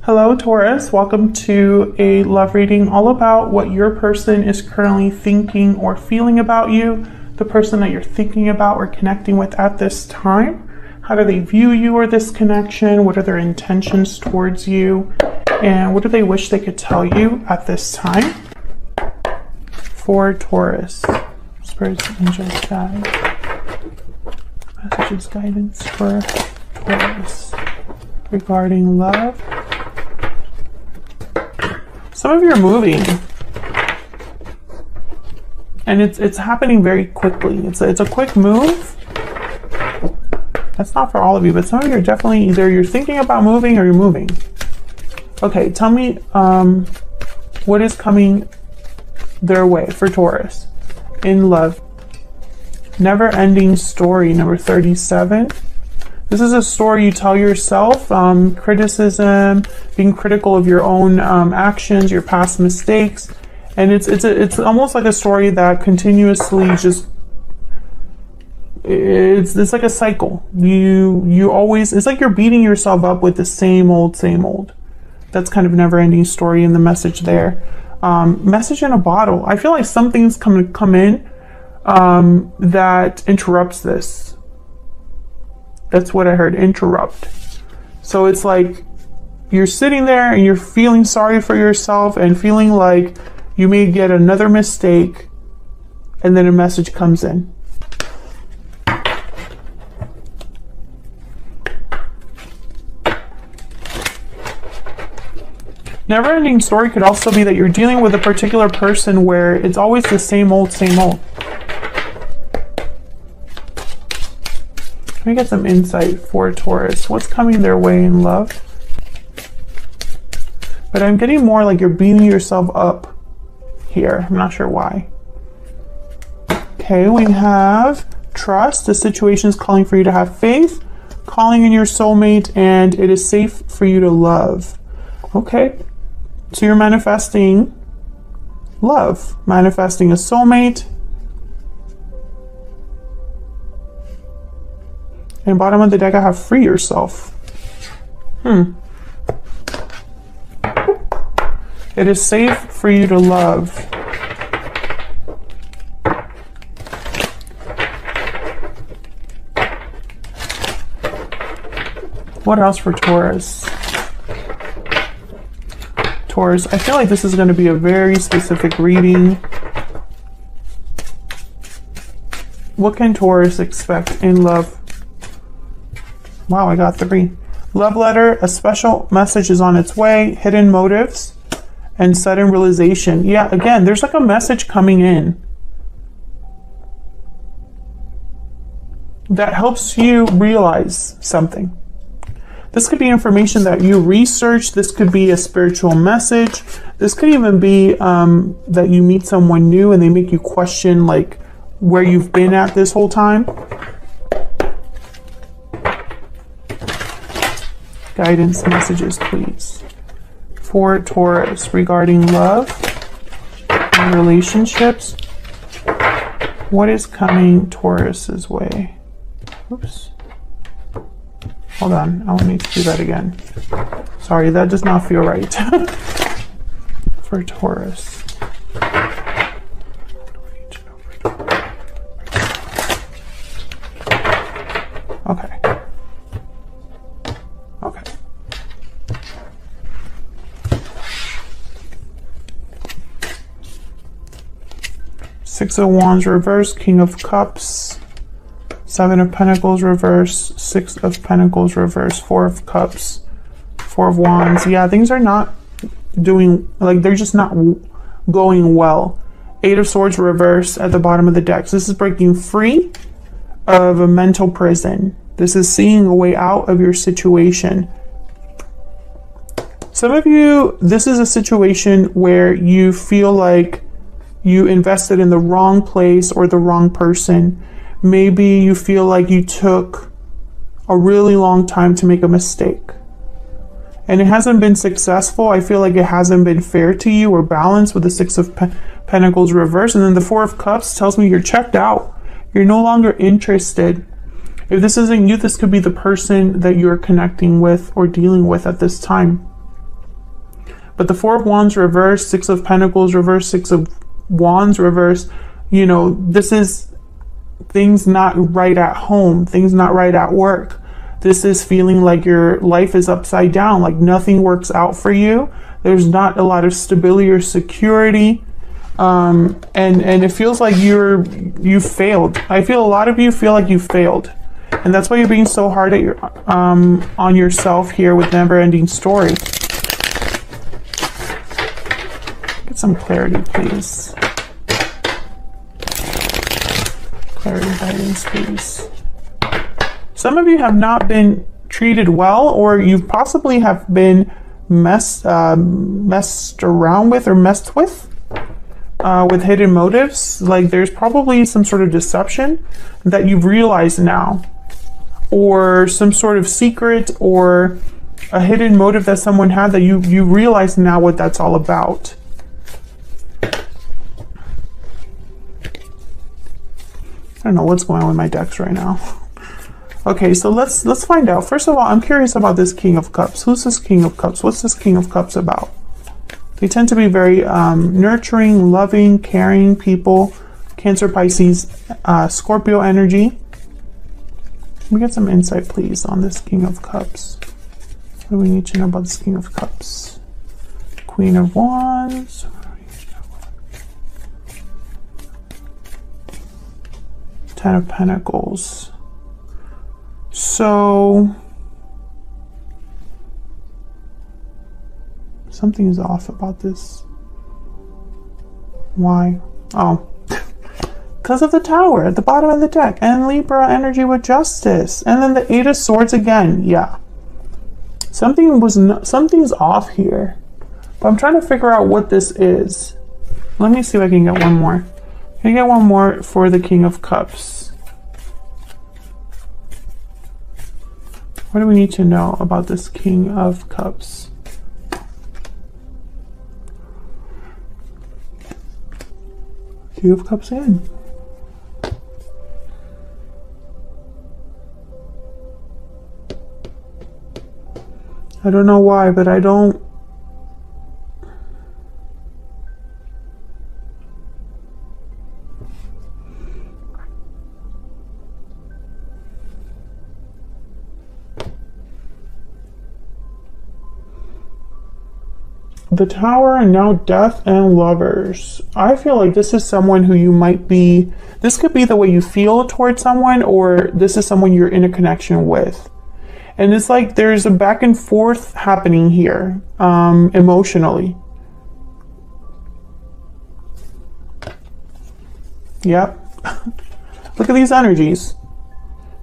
Hello, Taurus. Welcome to a love reading all about what your person is currently thinking or feeling about you, the person that you're thinking about or connecting with at this time. How do they view you or this connection? What are their intentions towards you? And what do they wish they could tell you at this time? For Taurus. Spirits, angels, guide. Messages, guidance for Taurus regarding love. Some of you are moving, and it's happening very quickly. It's a quick move. That's not for all of you, but some of you are definitely either you're thinking about moving or you're moving. Okay, tell me what is coming their way for Taurus in love. Never-ending story, number 37. This is a story you tell yourself, criticism, being critical of your own actions, your past mistakes. And it's almost like a story that continuously just, it's like a cycle. You always, it's like you're beating yourself up with the same old. That's kind of never-ending story in the message there. Message in a bottle. I feel like something's come in that interrupts this. That's what I heard, interrupt. So it's like you're sitting there and you're feeling sorry for yourself and feeling like you may get another mistake, and then a message comes in. Never-ending story could also be that you're dealing with a particular person where it's always the same old. Let me get some insight for Taurus. What's coming their way in love? But I'm getting more like you're beating yourself up here. I'm not sure why. Okay, we have trust. The situation is calling for you to have faith, calling in your soulmate, and it is safe for you to love. Okay, so you're manifesting love, manifesting a soulmate. And bottom of the deck, I have free yourself. It is safe for you to love. What else for Taurus? Taurus, I feel like this is going to be a very specific reading. What can Taurus expect in love? Wow, I got 3. Love letter, a special message is on its way, hidden motives, and sudden realization. Yeah, again, there's like a message coming in that helps you realize something. This could be information that you research. This could be a spiritual message. This could even be that you meet someone new and they make you question like where you've been at this whole time. Guidance messages, please, for Taurus regarding love and relationships. What is coming Taurus's way? Oops. Hold on. I'll need to do that again. Sorry, that does not feel right. For Taurus. Okay. Six of Wands reverse, King of Cups, 7 of Pentacles reverse, 6 of Pentacles reverse, 4 of Cups, 4 of Wands. Yeah, things are not doing, like they're just not going well. 8 of Swords reverse at the bottom of the deck. So this is breaking free of a mental prison. This is seeing a way out of your situation. Some of you, this is a situation where you feel like you invested in the wrong place or the wrong person. Maybe you feel like you took a really long time to make a mistake and it hasn't been successful. I feel like it hasn't been fair to you or balanced with the 6 of Pentacles reverse. And then the 4 of Cups tells me you're checked out. You're no longer interested. If this isn't you, this could be the person that you're connecting with or dealing with at this time. But the Four of Wands reverse, Six of Pentacles reverse, Six of Wands reverse, you know, this is things not right at home, things not right at work. This is feeling like your life is upside down, like nothing works out for you. There's not a lot of stability or security. And it feels like you failed. I feel a lot of you feel like you failed. And that's why you're being so hard at your on yourself here with Never Ending Story. Get some clarity, please. Clarity, guidance, please. Some of you have not been treated well, or you possibly have been messed around with or messed with hidden motives. Like there's probably some sort of deception that you've realized now, or some sort of secret or a hidden motive that someone had that you realize now what that's all about. I don't know what's going on with my decks right now. Okay, so let's find out. First of all, I'm curious about this King of Cups. Who's this King of Cups? What's this King of Cups about? They tend to be very nurturing, loving, caring people. Cancer, Pisces, Scorpio energy. Let me get some insight, please, on this King of Cups. What do we need to know about this King of Cups? Queen of Wands. Ten of Pentacles. So something is off about this. Why? Oh, because of the Tower at the bottom of the deck, and Libra energy with Justice, and then the Eight of Swords again. Yeah, something's off here, but I'm trying to figure out what this is. Let me see if I can get one more. Can I get one more for the King of Cups? What do we need to know about this King of Cups? King of Cups in. I don't know why, but I don't. The Tower, and now Death and Lovers. I feel like this is someone who you might be, this could be the way you feel towards someone, or this is someone you're in a connection with. And it's like there's a back and forth happening here, emotionally. Yep. Look at these energies.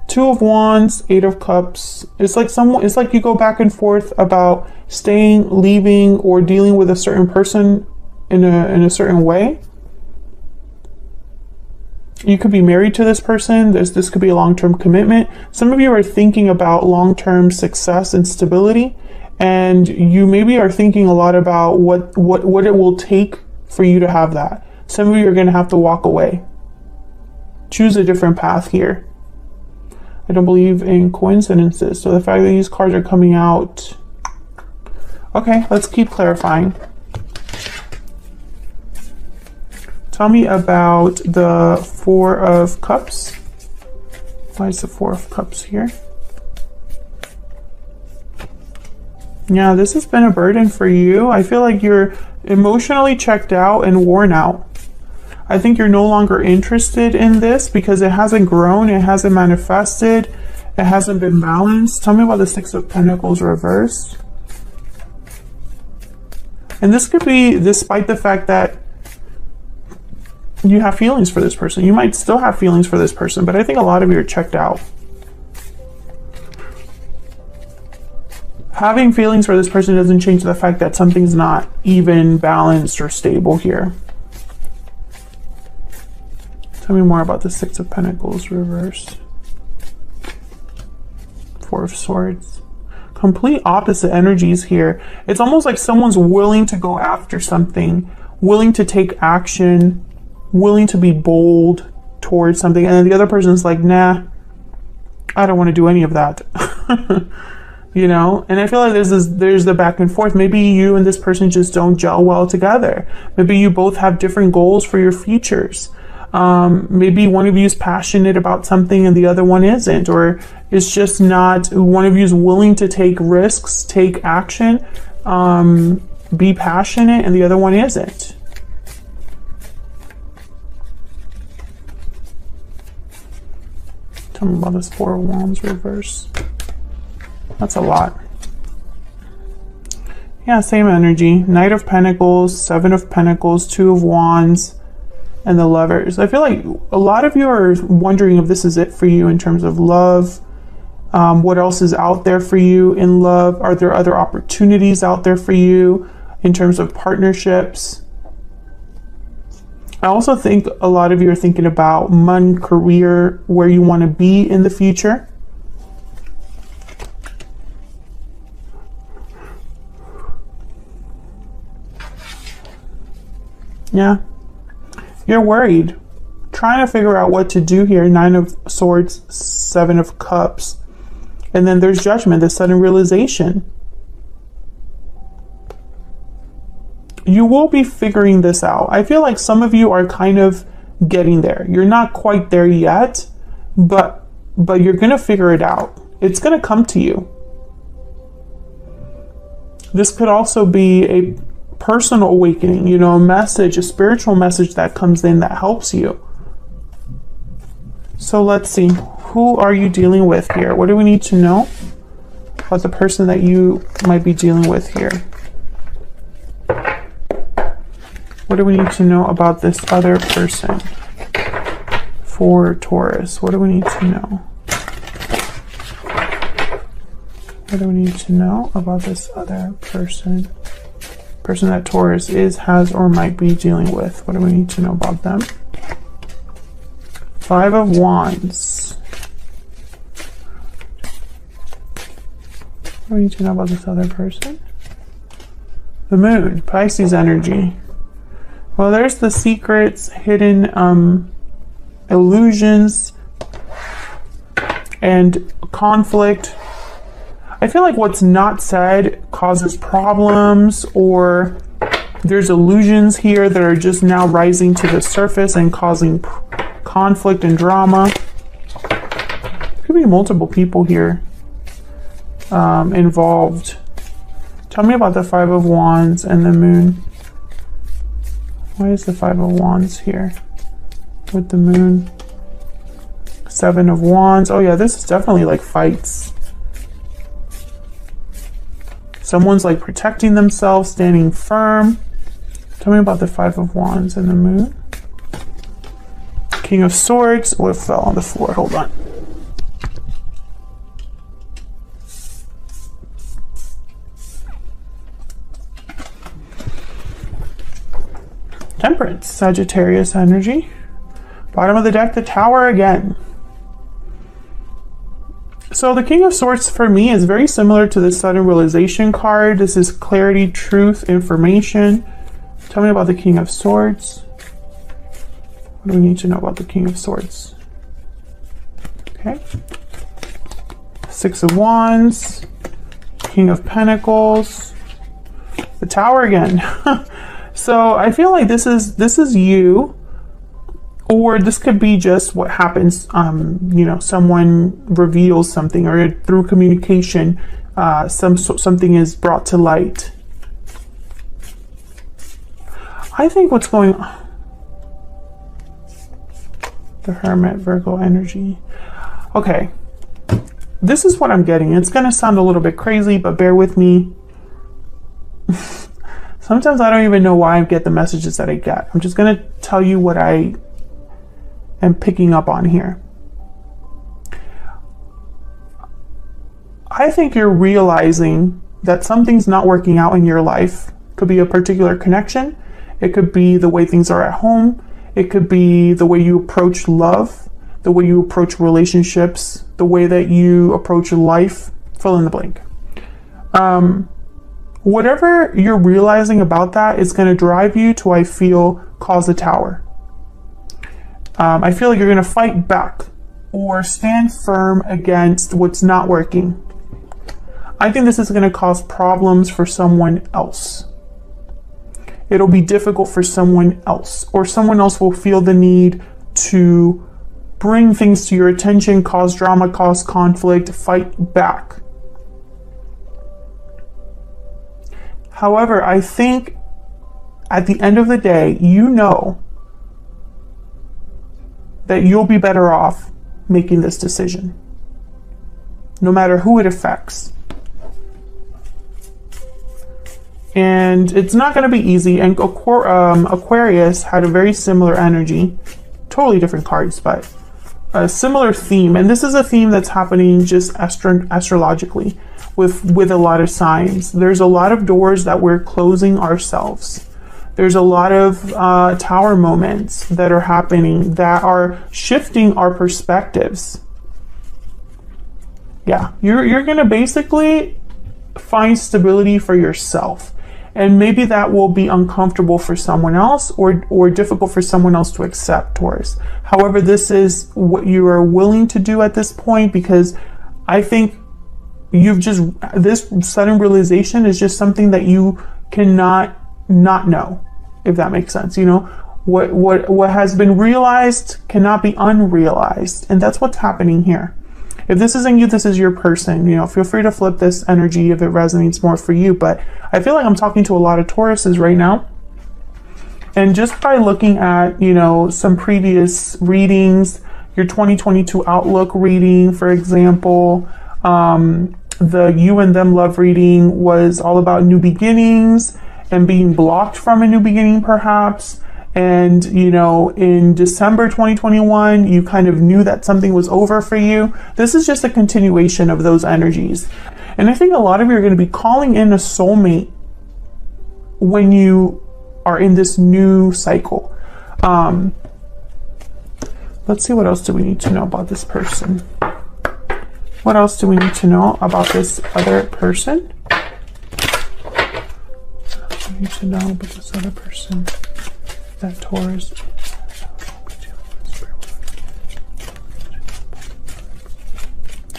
Two of Wands, Eight of Cups. It's like you go back and forth about staying, leaving, or dealing with a certain person in a certain way. You could be married to this person. This could be a long-term commitment. Some of you are thinking about long-term success and stability, and you maybe are thinking a lot about what it will take for you to have that. Some of you are going to have to walk away. Choose a different path here. I don't believe in coincidences. So the fact that these cards are coming out. Okay, let's keep clarifying. Tell me about the Four of Cups. Why is the Four of Cups here? Yeah, this has been a burden for you. I feel like you're emotionally checked out and worn out. I think you're no longer interested in this because it hasn't grown, it hasn't manifested, it hasn't been balanced. Tell me about the Six of Pentacles reversed. And this could be despite the fact that you have feelings for this person. You might still have feelings for this person, but I think a lot of you are checked out. Having feelings for this person doesn't change the fact that something's not even balanced or stable here. Tell me more about the Six of Pentacles reversed. Four of Swords. Complete opposite energies here. It's almost like someone's willing to go after something, willing to take action, willing to be bold towards something, and then the other person's like, nah, I don't want to do any of that. you know? And I feel like there's the back and forth. Maybe you and this person just don't gel well together. Maybe you both have different goals for your futures. Maybe one of you is passionate about something and the other one isn't, or it's just not, one of you is willing to take risks, take action, be passionate, and the other one isn't. Tell me about this Four of Wands reverse. That's a lot. Yeah, same energy. Knight of Pentacles, Seven of Pentacles, Two of Wands, and the Lovers. I feel like a lot of you are wondering if this is it for you in terms of love. What else is out there for you in love? Are there other opportunities out there for you in terms of partnerships? I also think a lot of you are thinking about money, career, where you want to be in the future. Yeah. You're worried, trying to figure out what to do here. Nine of Swords, Seven of Cups. And then there's Judgment, the sudden realization. You will be figuring this out. I feel like some of you are kind of getting there. You're not quite there yet, but you're going to figure it out. It's going to come to you. This could also be a personal awakening, you know, a message, a spiritual message that comes in that helps you. So let's see, who are you dealing with here? What do we need to know about the person that you might be dealing with here? What do we need to know about this other person for Taurus? What do we need to know? What do we need to know about this other person? Person that Taurus is, has, or might be dealing with. What do we need to know about them? Five of Wands. What do we need to know about this other person? The Moon, Pisces energy. Well, there's the secrets, hidden illusions, and conflict. I feel like what's not said causes problems, or there's illusions here that are just now rising to the surface and causing conflict and drama. Could be multiple people here involved. Tell me about the Five of Wands and the Moon. Why is the Five of Wands here with the Moon? Seven of Wands. Oh yeah, this is definitely like fights. Someone's like protecting themselves, standing firm. Tell me about the Five of Wands and the Moon. King of Swords. What fell on the floor? Hold on. Temperance, Sagittarius energy. Bottom of the deck, the Tower again. So the King of Swords for me is very similar to the sudden realization card. This is clarity, truth, information. Tell me about the King of Swords. What do we need to know about the King of Swords? Okay. Six of Wands, King of Pentacles, the Tower again. So I feel like this is you. Or this could be just what happens, you know, someone reveals something, or through communication, something is brought to light. I think what's going on, the Hermit, Virgo energy. Okay, this is what I'm getting. It's going to sound a little bit crazy, but bear with me. Sometimes I don't even know why I get the messages that I get. I'm just going to tell you what I am picking up on here. I think you're realizing that something's not working out in your life. Could be a particular connection. It could be the way things are at home. It could be the way you approach love, the way you approach relationships, the way that you approach life, fill in the blank. Whatever you're realizing about that is going to drive you to, I feel, cause a tower. I feel like you're going to fight back or stand firm against what's not working. I think this is going to cause problems for someone else. It'll be difficult for someone else, or someone else will feel the need to bring things to your attention, cause drama, cause conflict, fight back. However, I think at the end of the day, you know that you'll be better off making this decision, no matter who it affects. And it's not going to be easy. And Aquarius had a very similar energy, totally different cards, but a similar theme. And this is a theme that's happening just astrologically with a lot of signs. There's a lot of doors that we're closing ourselves. There's a lot of tower moments that are happening that are shifting our perspectives. Yeah, you're going to basically find stability for yourself. And maybe that will be uncomfortable for someone else, or difficult for someone else to accept, Taurus. However, this is what you are willing to do at this point, because I think this sudden realization is just something that you cannot not know, if that makes sense. You know, what has been realized cannot be unrealized, and that's what's happening here. If this isn't you, this is your person. You know, feel free to flip this energy if it resonates more for you. But I feel like I'm talking to a lot of Tauruses right now. And just by looking at, you know, some previous readings, your 2022 outlook reading, for example, the You and Them love reading was all about new beginnings and being blocked from a new beginning, perhaps. And, you know, in December 2021, you kind of knew that something was over for you. This is just a continuation of those energies. And I think a lot of you are going to be calling in a soulmate when you are in this new cycle. Let's see, what else do we need to know about this person? What else do we need to know about this other person? What else do we need to know about this other person? That Taurus.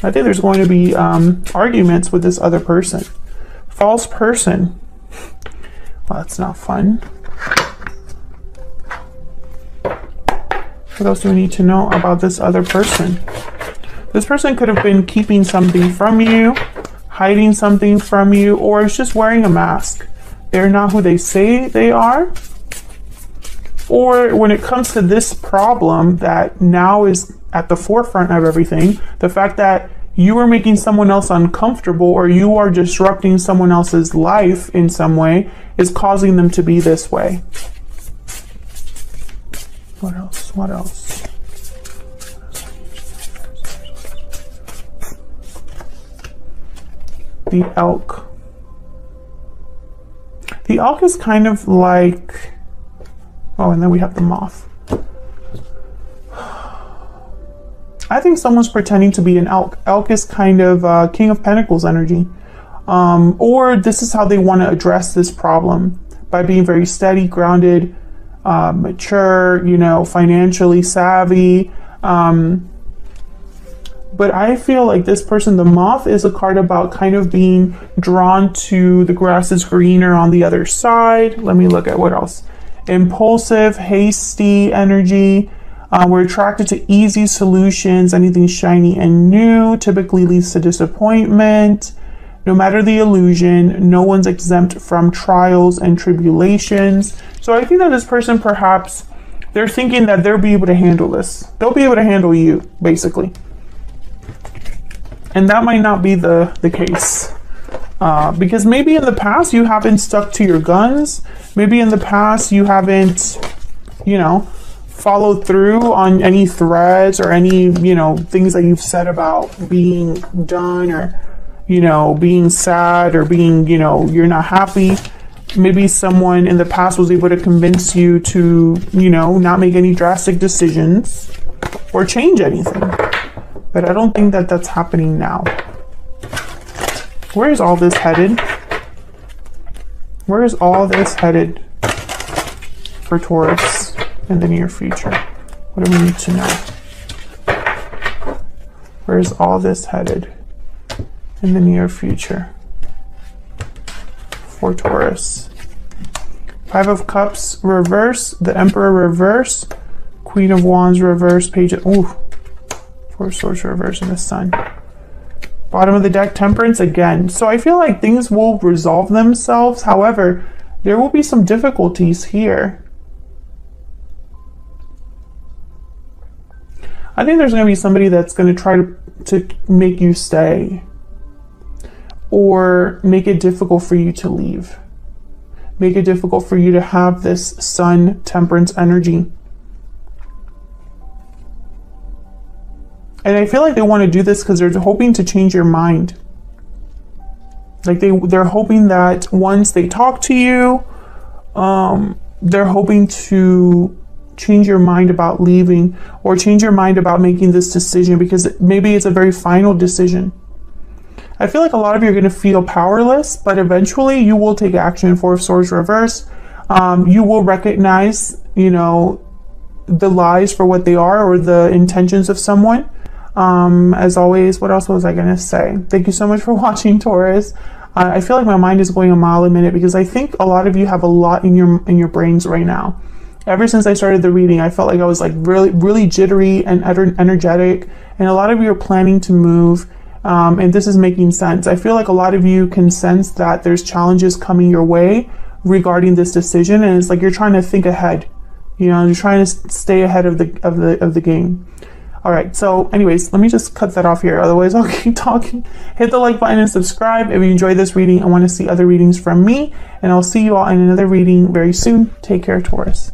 I think there's going to be arguments with this other person. False person. Well, that's not fun. What else do we need to know about this other person? This person could have been keeping something from you, hiding something from you, or is just wearing a mask. They're not who they say they are. Or when it comes to this problem that now is at the forefront of everything, the fact that you are making someone else uncomfortable, or you are disrupting someone else's life in some way, is causing them to be this way. What else? What else? The elk. The elk is kind of like... Oh, and then we have the moth. I think someone's pretending to be an elk. Elk is kind of King of Pentacles energy. Or this is how they want to address this problem, by being very steady, grounded, mature, you know, financially savvy. But I feel like this person, the moth, is a card about kind of being drawn to the grass is greener on the other side. Let me look at what else. Impulsive, hasty energy. We're attracted to easy solutions. Anything shiny and new typically leads to disappointment. No matter the illusion, no one's exempt from trials and tribulations. So I think that this person, perhaps, they're thinking that they'll be able to handle this. They'll be able to handle you, basically. And that might not be the case. Because maybe in the past you haven't stuck to your guns. Maybe in the past you haven't, you know, followed through on any threads or any, you know, things that you've said about being done, or, you know, being sad, or being, you know, you're not happy. Maybe someone in the past was able to convince you to, you know, not make any drastic decisions or change anything. But I don't think that that's happening now. Where is all this headed? Where is all this headed for Taurus in the near future? What do we need to know? Where is all this headed in the near future? for Taurus. 5 of Cups reverse, the Emperor reverse, Queen of Wands reverse, Page of, ooh, 4 of Swords reverse, and the Sun. Bottom of the deck, Temperance again. So I feel like things will resolve themselves. However, there will be some difficulties here. I think there's going to be somebody that's going to try to make you stay, or make it difficult for you to leave. Make it difficult for you to have this Sun Temperance energy. And I feel like they want to do this because they're hoping to change your mind. Like they're hoping that once they talk to you, they're hoping to change your mind about leaving, or change your mind about making this decision, because maybe it's a very final decision. I feel like a lot of you are going to feel powerless, but eventually you will take action. 4 of Swords reverse. You will recognize, you know, the lies for what they are, or the intentions of someone. As always, what else was I going to say? Thank you so much for watching, Taurus. I feel like my mind is going a mile a minute, because I think a lot of you have a lot in your brains right now. Ever since I started the reading, I felt like I was like really jittery and energetic, and a lot of you are planning to move, and this is making sense. I feel like a lot of you can sense that there's challenges coming your way regarding this decision, and it's like you're trying to think ahead. You know, you're trying to stay ahead of the game. All right, so anyways, let me just cut that off here. Otherwise, I'll keep talking. Hit the like button and subscribe if you enjoyed this reading and want to see other readings from me. And I'll see you all in another reading very soon. Take care, Taurus.